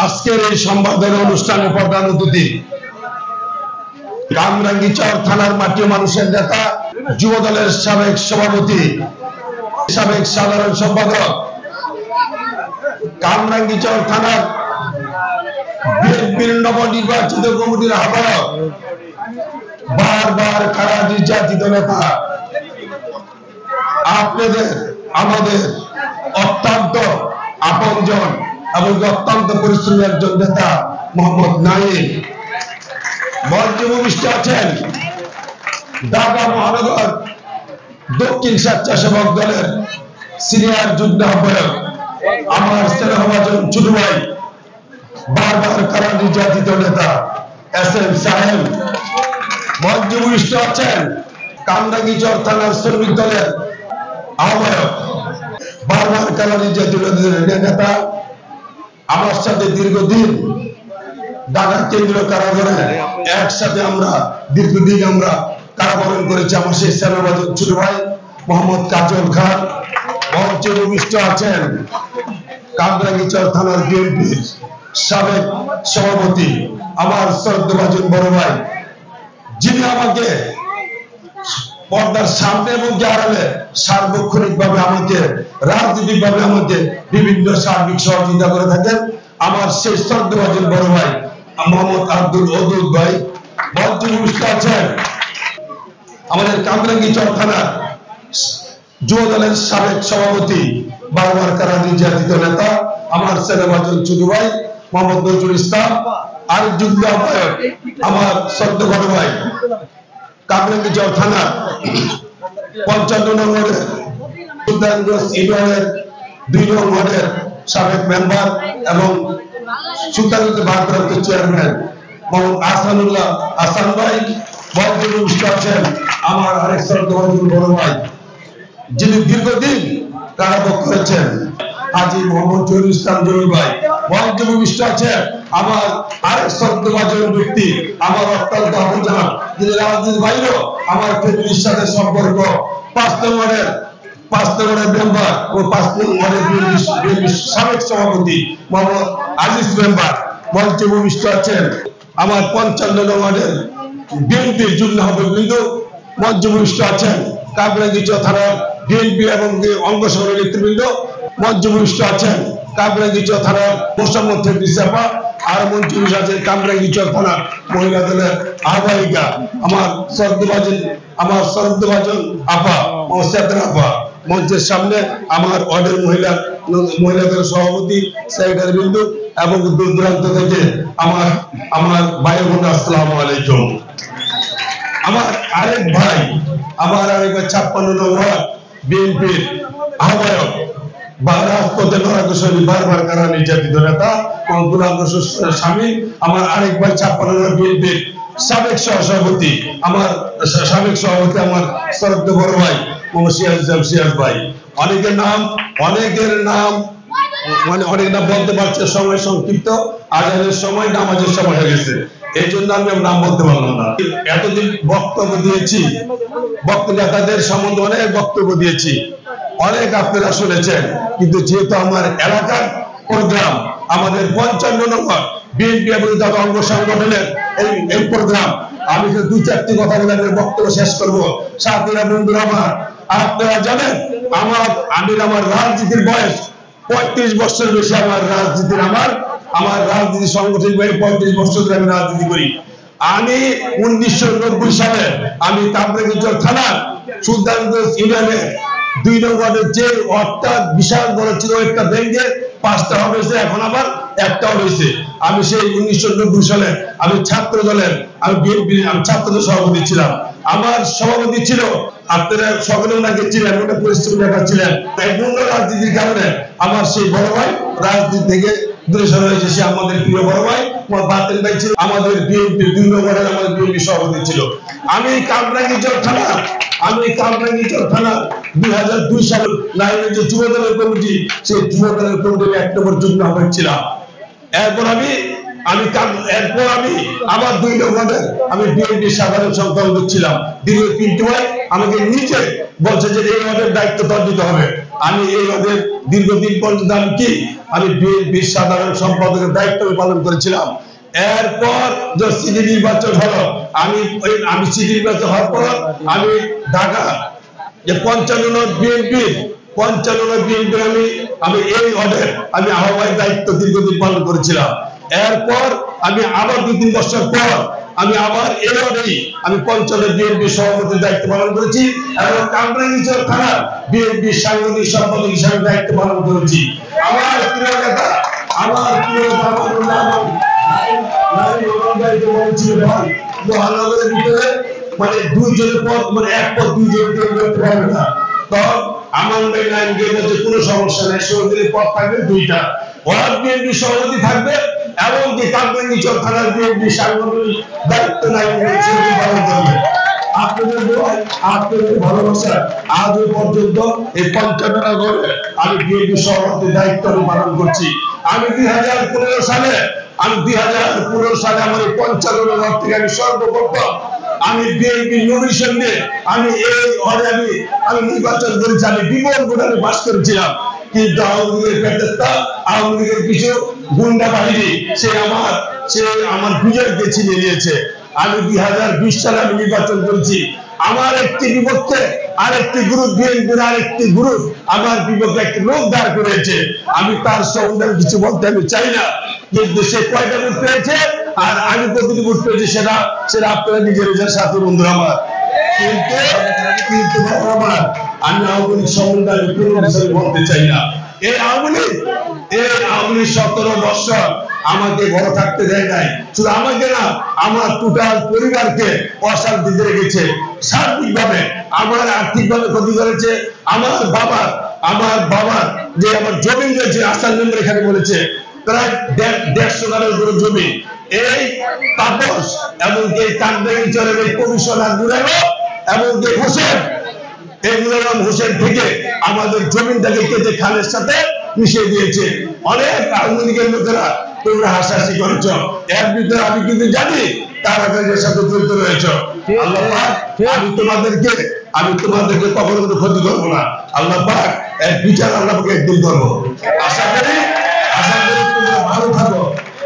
আজকের এই সংবর্ধনা অনুষ্ঠানে প্রধান অতিথি কামরাঙ্গীরচর থানার মাটি মানুষের নেতা, যুব দলের সাবেক সভাপতি, সাবেক সাধারণ সম্পাদক, কামরাঙ্গীরচর থানার বিএনপির নবনির্বাচিত কমিটির আহ্বায়ক, বারবার কারা নির্যাতিত নেতা, আপনাদের আমাদের অত্যন্ত আপনজন এবং অত্যন্ত পরিশ্রমী একজন নেতা মোহাম্মদ নাঈম। মঞ্চে উপবিষ্ট আছেন ঢাকা মহানগর দক্ষিণ স্বেচ্ছাসেবক দলের সিনিয়র যুগ্ম আহ্বায়ক আমার স্নেহভাজন ছোট ভাই, বারবার কারা নির্যাতিত নেতা এসএম সাহেব। মঞ্চে উপবিষ্ট আছেন কামরাঙ্গীরচর থানার শ্রমিক দলের আহ্বায়ক, বারবার কারা নির্যাতিত নেতা, আমার সাথে দীর্ঘদিন ঢাকা কেন্দ্রীয় কারাগারে একসাথে আমরা দীর্ঘদিন কারাবরণ করেছি আমার সেই স্নেহভাজন ছোট ভাই মোহাম্মদ কাজল খান। মঞ্চে উপবিষ্ট আছেন কামরাঙ্গীরচর থানার বিএনপির সাবেক সভাপতি আমার শ্রদ্ধাভাজন বড় ভাই, যিনি আমাকে পর্দার সামনে এবং আড়ালে সার্বক্ষণিক ভাবে আমাকে রাজনৈতিক ভাবে আমাকে বিভিন্ন সার্বিক সহযোগিতা করে থাকেন, আমার সেই শ্রদ্ধাভাজন বড় ভাই মোহাম্মদ আব্দুল ওদুদ ভাই। মঞ্চে উপবিষ্ট আছেন আমাদের কামরাঙ্গীরচর থানার যুব দলের সাবেক সভাপতি, বারবার কারা নির্যাতিত নেতা আমার স্নেহভাজন ছোট ভাই মোহাম্মদ নজরুল ইসলাম, আর যুগ্ম আহ্বায়ক আমার শ্রদ্ধা বড় ভাই কামরাঙ্গীরচর থানা ৫৫ নম্বরের সুলতানগঞ্জ ইউনিয়নের ২ নং ওয়ার্ডের সাবেক মেম্বার এবং সুলতানগঞ্জ ভারপ্রাপ্ত চেয়ারম্যান মোহাম্মদ আহসানুল্লাহ আহসান ভাই। মঞ্চে উপবিষ্ট আছেন আমার আরেক শ্রদ্ধাভাজন বড় ভাই, যিনি দীর্ঘদিন কারাভোগ করেছেন, হাজী মোহাম্মদ জহিরুল ইসলাম জহির ভাই। মঞ্চে উপবিষ্ট আছেন আমার আরেক শ্রদ্ধাভাজন ব্যক্তি, আমার অত্যন্ত আপনজন, যিনি রাজনীতির বাইরেও আমার ফ্যামিলির সাথে সম্পর্ক, ৫ নম্বরের মেম্বার ও ৫ নম্বরের বিএনপির সাবেক সভাপতি মোহাম্মদ আজিজ মেম্বার। মঞ্চে উপবিষ্ট আছেন আমার ৫৫ নম্বরের বিএনপির যুগ্ম আহ্বায়ক। মঞ্চে উপবিষ্ট আছেন কামরাঙ্গীরচর থানার বিএনপি এবং অঙ্গ সংগঠনের নেতৃবৃন্দ। মঞ্চে উপবিষ্ট আছেন কামরাঙ্গীরচর থানার মোসাম্মদ ফেব্রিসাপা, আর মঞ্চে উপবিষ্ট আছেন কামরাঙ্গীরচর থানার মহিলা দলের আহ্বায়িকা আমার শ্রদ্ধাভাজন আপা ও সেতন আপা। মঞ্চের সামনে আমার ওয়ার্ডের মহিলা দলের সভাপতি, সেক্রেটারি বিন্দু এবং দূর দূরান্ত থেকে আমার ভাই বোন, আসসালামু আলাইকুম। আমার আরেক ভাই ৫৬ নম্বর বিএনপির আহ্বায়ক, রাজপথে নরাকুশলী বারবার কারা নির্যাতিত নেতা স্বামী, আমার আরেক ভাই ৫৬ নম্বর বিএনপির সাবেক সভাপতি আমার শ্রদ্ধা বড় ভাই মোহাম্মদ সিয়াজ ভাই। অনেকের নাম মানে অনেক নাম বলতে পারছে, সময় সংক্ষিপ্ত, আজানের সময় নামাজের সময় হয়ে গেছে, এই জন্য আমি নাম বলতে পারলাম না। এতদিন বক্তব্য দিয়েছি, নেতাদের সম্বন্ধে অনেক বক্তব্য দিয়েছি, অনেক আপনারা শুনেছেন, কিন্তু যেহেতু আমার এলাকার প্রোগ্রাম, আমাদের ৫৫ নম্বর বিএনপি এবং অঙ্গ সংগঠনের এই প্রোগ্রাম, আমি ২-৪টি কথা বলে বক্তব্য শেষ করবো। সাথীরা, বন্ধুরা আমার, আপনারা জানেন আমার রাজনীতির বয়স ৩৫ বছর বেশি। আমার রাজনীতি সংগঠন ৩৫ বছর ধরে আমি রাজনীতি করি। আমি ১৯৯০ সালে আমি কামরাঙ্গীরচর থানার সুলতানগঞ্জ ইউনিয়নের ২ নং ওয়ার্ডের যে ওয়ার্ডটা বিশাল বড় ছিল, একটা ভেঙে ৫টা হয়েছে, এখন আবার একটাও রয়েছে। আমি সেই ১৯৯০ সালে আমি ছাত্র দলের বিএনপি ছাত্রদল সভাপতি ছিলাম। আমার সভাপতি ছিল, আপনারা সকলে ওনাকে ছিলেন, ওটা পরিশ্রম নেতা ছিলেন। রাজনীতির কারণে আমার সেই বড় ভাই রাজনীতি থেকে দূরে সরে হয়েছে। সে আমাদের প্রিয় বড় ভাই বাতেন ভাই ছিল, আমাদের বিএনপির ২ নম্বরে আমাদের বিএনপি সভাপতি ছিল। আমি কামরাঙ্গীরচর থানা ২০০২ সালে নাইনের যে যুব দলের কমিটি, সেই যুব দলের কমিটির ১ নম্বর যুগ্ম আহ্বায়ক ছিলাম। এরপর আমি আমার ২ নম্বরে আমি বিএনপির সাধারণ সম্পাদক ছিলাম। দীর্ঘ ৩টি ভাই আমাকে নিচে বলছে যে এই ওয়ার্ডের দায়িত্ব তোর দিতে হবে। আমি এই ওয়ার্ডের দীর্ঘদিন পর্যন্ত আমি বিএনপির সাধারণ সম্পাদকের দায়িত্ব পালন করেছিলাম। এরপর যে সিটি নির্বাচন হলো, আমি সিটি নির্বাচন হওয়ার পর আমি ঢাকা যে 55 বিএনপির আমি এই ওয়ার্ডের আমি আহ্বায়ক দায়িত্ব দীর্ঘদিন পালন করেছিলাম। এরপর আমি আবার 2-3 বছর পর আমি আবার এই ওয়ার্ডেই আমি 55 বিএনপি সভাপতির দায়িত্ব পালন করেছি এবং কামরাঙ্গীরচর থানার বিএনপি সাংগঠনিক সম্পাদক হিসেবে দায়িত্ব পালন করেছি। আমার প্রিয় নেতা মহানগরের ভিতরে মানে 2 জনের পর মানে এক পর 2 জন কেউ করতে পারবে না। তো আমার ভাই নাইন গেলে কোনো সমস্যা নেই, সৌদির পদ থাকবে 2টা, ওয়ার্ড বিএনপি সভাপতি থাকবে এবং যে কামরাঙ্গীরচর থানার বিএনপি সাংগঠনিক দায়িত্ব নাইন পালন করবে। আপনাদের ভালোবাসা আজ পর্যন্ত এই 55 ঘরে আমি বিএনপি সভাপতির দায়িত্ব পালন করছি। আমি 2015 সালে আমার 55 ঘর থেকে আমি সর্বপ্রথম আমি বিএনপি নমিনেশন নিয়ে আমি এই ওয়ার্ডে আমি নির্বাচন করেছি। আমি বিপুল ভোটে পাস করেছিলাম, কিন্তু আওয়ামী লীগের কিছু গুন্ডা বাহিনী সে আমার বিজয়কে ছিনিয়ে নিয়েছে। আমি 2020 সালে আমি নির্বাচন করেছি। আমার একটি বিপক্ষে আরেকটি গ্রুপ, বিএনপির আরেকটি গ্রুপ আমার বিপক্ষে একটি লোক দাঁড় করেছে। আমি তার সম্বন্ধে কিছু বলতে আমি চাই না, কিন্তু সে কয়টা ভোট পেয়েছে আর আমি কতটি ভোট পেয়েছি সেটা আপনারা নিজের সাথে বন্ধু আমার। কিন্তু আমার আমি আওয়ামী লীগ সম্বন্ধে আমি কোনো বিষয় বলতে চাই না। এই আওয়ামী লীগ 17 বছর আমাকে বড় থাকতে দেয় নাই, শুধু আমাকে না আমার টোটাল পরিবারকে অশান্তিতে রেখেছে। সার্বিকভাবে আমার আর্থিকভাবে ক্ষতি করেছে। আমার বাবার যে আমার জমি রয়েছে, আসার মেম্বার এখানে বলেছে প্রায় 150 কারের উপরে জমি। এই তাপস এবং এই কামরাঙ্গীরচরের এই কমিশনার নুরাইল এবং এই হোসেন, এই নুরাইল হোসেন থেকে আমাদের জমিনটাকে কেটে খালের সাথে মিশিয়ে দিয়েছে। অনেক আওয়ামী লীগের লোকেরা তোমরা হাসাহাসি করেছ, এর ভিতরে আমি কিন্তু জানি তারা তাদের সাথে জড়িত রয়েছে। আল্লাহ পাক আমি তোমাদেরকে কখনো কোনো ক্ষতি করবো না। আল্লাহ পাক এর বিচার আল্লাহ পাক একদিন করবো। আশা করি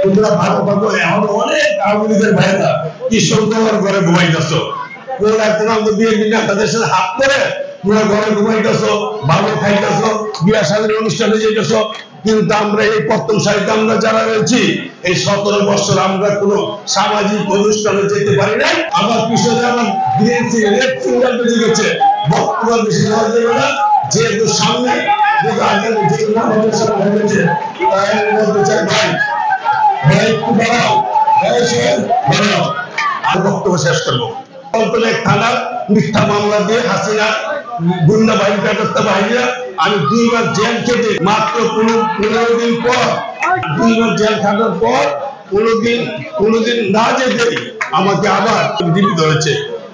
তোমরা ভালো থাকো। এখন অনেক আওয়ামী লীগের ভাইরা কি সুন্দর ঘরে ঘুমাইতেছ, তাদের সাথে হাত করে ঘরে ঘুমাইতেছ, ভালো খাইতেছ, বিয়া শাদীর অনুষ্ঠানে যেতেছ। কিন্তু আমরা এই প্রথম সারিতে আমরা যারা রয়েছি এই 17 বছর আমরা কোনো সামাজিক অনুষ্ঠানে যেতে পারি নাই। আমার পিছনে আমার গ্রিন রেড সিগন্যাল বেজে গেছে, বর্তমান বেশি যাওয়া যাবে না, যেহেতু সামনে আর বক্তব্য শেষ করবো। থানার মিথ্যা মামলা দিয়ে হাসিনা গুন্ডা বাহিনীরা আমি 2 মাস জেল খেটে মাত্র 15 দিন পর 2 মাস জেল খাটার পর 15 দিন না যেতে আমাকে আবার জীবিত হয়েছে।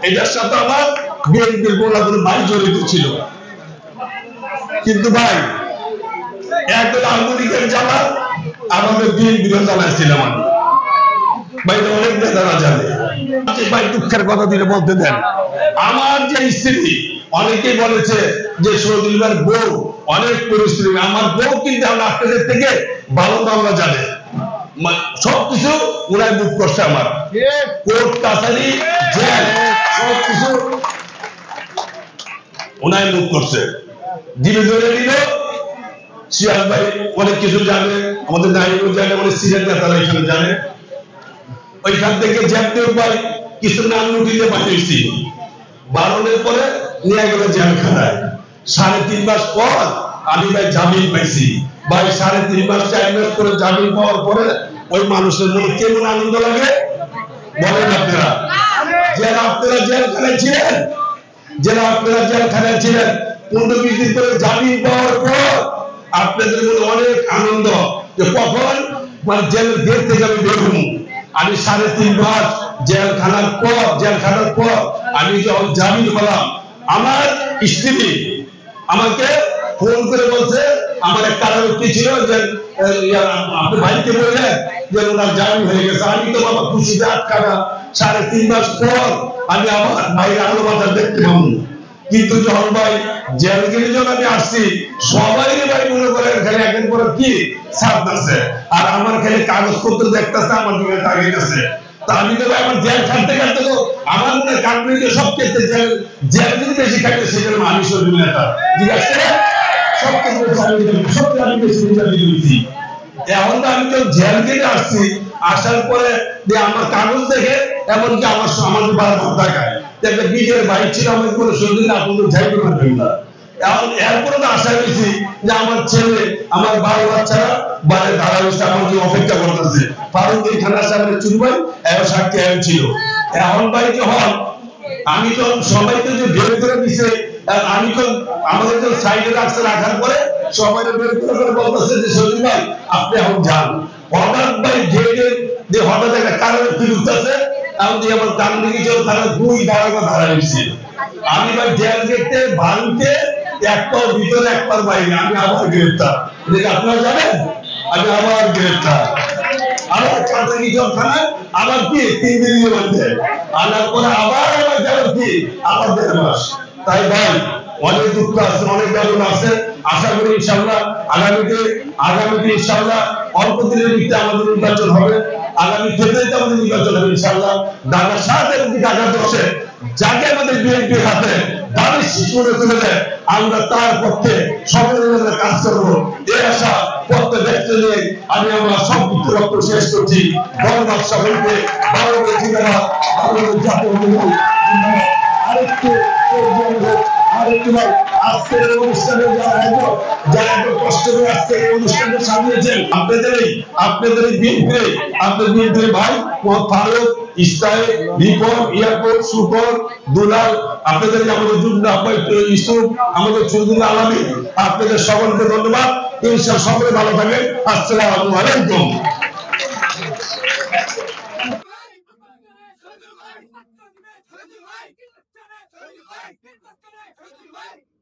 এটার সাথে আমার বিএনপির কোনো ভাই জড়িত ছিল। কিন্তু ভাই একদল আওয়ামী লীগের জ্বালা আমাদের বিএনপির জ্বালাইছিলাম আমি ভাই, অনেক নেতারা জানে। ভাই দুঃখের কথা দিলে বলতে দেন, আমার যে স্ত্রী অনেকেই বলেছে যে শহীদুল্লাহর বউ অনেক পরিস্থিতি, আমার বউ কিন্তু আপনাদের থেকে ভালো মামলা জানে, সবকিছু ওনায় মুখ করছে। আমার কোর্ট কাছারি জেল সবকিছু ওনায় মুখ করছে। জীবে ধরে নিল সিরাজ ভাই অনেক কিছু জানে, আমাদের নাইমুল জানে, অনেক সিরিয়াস নেতারা এখানে জানে। ওইখান থেকে জ্যাপ্তে উপায় কিছু নাম লুটিয়ে পাঠিয়েছি। 12 পরে নিয়ে গেল জেলখানায়। 3.5 মাস পর আমি ভাই জামিন পাইছি। ভাই 3.5 মাস 4 মাস করে জামিন পাওয়ার পরে ওই মানুষের মনে কেমন আনন্দ লাগে বলেন আপনারা। আপনারা জেলখানায় ছিলেন, আপনারা জেলখানায় ছিলেন 15-20 দিন করে জামিন পাওয়ার পর আপনাদের মনে অনেক আনন্দ যে কখন মানে জেলের গেট থেকে আমি বেরোবো। আমি 3.5 মাস জেলখানার পর আমি যখন জামিন হলাম, আমার স্ত্রী আমাকে ফোন করে বলছে, আমার এক কারারক্ষী ছিল যে আপনি ভাইকে বললেন যে ওনার জামিন হয়ে গেছে। আমি তো বাবা খুশিতে আটকানা 3.5 মাস পর আমি আমার ভাইয়ের আলো বাজার দেখতে পাবো। কিন্তু যখন ভাই জেলগিরি যখন আমি আসছি সবাই ভাই মনে করেন খালি একের পর কি ছাড়তেছে, আর আমার খালি কাগজপত্র দেখতেছে, আমার দিকে তাকিয়ে গেছে। তা আমি তো আমার জেল খাটতে খাটতে তো আমার মনে কান্ট্রিতে সব ক্ষেত্রে জেল যদি বেশি খাটে সেখানে আমি সরবি নেতা জিজ্ঞাসা করে সব ক্ষেত্রে আমি বেশি দিয়েছি। এখন তো আমি তো জেল গেটে আসছি, আসার পরে যে আমার কাগজ দেখে এমনকি আমাদের বারবার দেখায় একটা বিজয়ের বাইক ছিল, আমাকে কোনো সুযোগ আপনাদের যাইতে পারবেন না। এখন এরপরে তো আশা করেছি যে আমার ছেলে আমার বারো বাচ্চারা বাড়ির ধারা আমার যে অপেক্ষা করতেছে ফারুক খানা সাহেবের চুরবাই এবং সাক্ষী ছিল। এখন ভাই যখন আমি তো সবাইকে যে বের করে দিছে, আমি তো আমাদের তো সাইডে রাখছে, রাখার পরে সবাই বের করে বলতেছে যে সজীব ভাই আপনি এখন যান। হঠাৎ ভাই যে হঠাৎ একটা কারণে ফিরত আছে, আমি আমার কান দিকে তারা দুই দাঁড়ানো ধারা দিচ্ছে। আমি ভাই জেল গেটে ভাঙতে একটাও ভিতরে একবার বাইরে, আমি আবার গ্রেফতার। আপনারা জানেন আমি আবার গ্রেফতার, আবার চাঁদানি জলখানায় আবার কি 3 দিন মধ্যে আনার পরে আবার যাবেন কি আবার 1.5 মাস। তাই ভাই অনেক দুঃখ আছে, অনেক বেদনা আছে। আশা করি ইনশাআল্লাহ আগামীতে ইনশাআল্লাহ অল্প দিনের ভিতরে আমাদের নির্বাচন হবে, আগামী ফেব্রুয়ারিতে আমাদের নির্বাচন হবে ইনশাআল্লাহ। ঢাকা 7 এবং ঢাকা 10 যাকে আমাদের বিএনপি হাতে দাবি করে তুলে দেয়, আমরা তার পক্ষে সকলে মিলে কাজ করবো এই আশা পক্ষে দেখতে নিয়ে আমি আমার সব রক্ত শেষ করছি। ধন্যবাদ সকলকে। ভালো ঠিকানা ভালো জাতীয় আরেকটু আজকের অনুষ্ঠানে যারা এত কষ্ট করে আজকে এই অনুষ্ঠানটা সামনেছেন, আপনাদের বিএনপি ভাই ফারুক ইসরায়েল বিপন এয়ারপোর্ট সুপর দুলাল, আপনাদের আমাদের যুগ্ম আহ্বায়ক ইউসুফ, আমাদের চৌধুরী আলামী, আপনাদের সকলকে ধন্যবাদ। ইনশাআল্লাহ সকলে ভালো থাকবেন। আসসালামু আলাইকুম। Hey!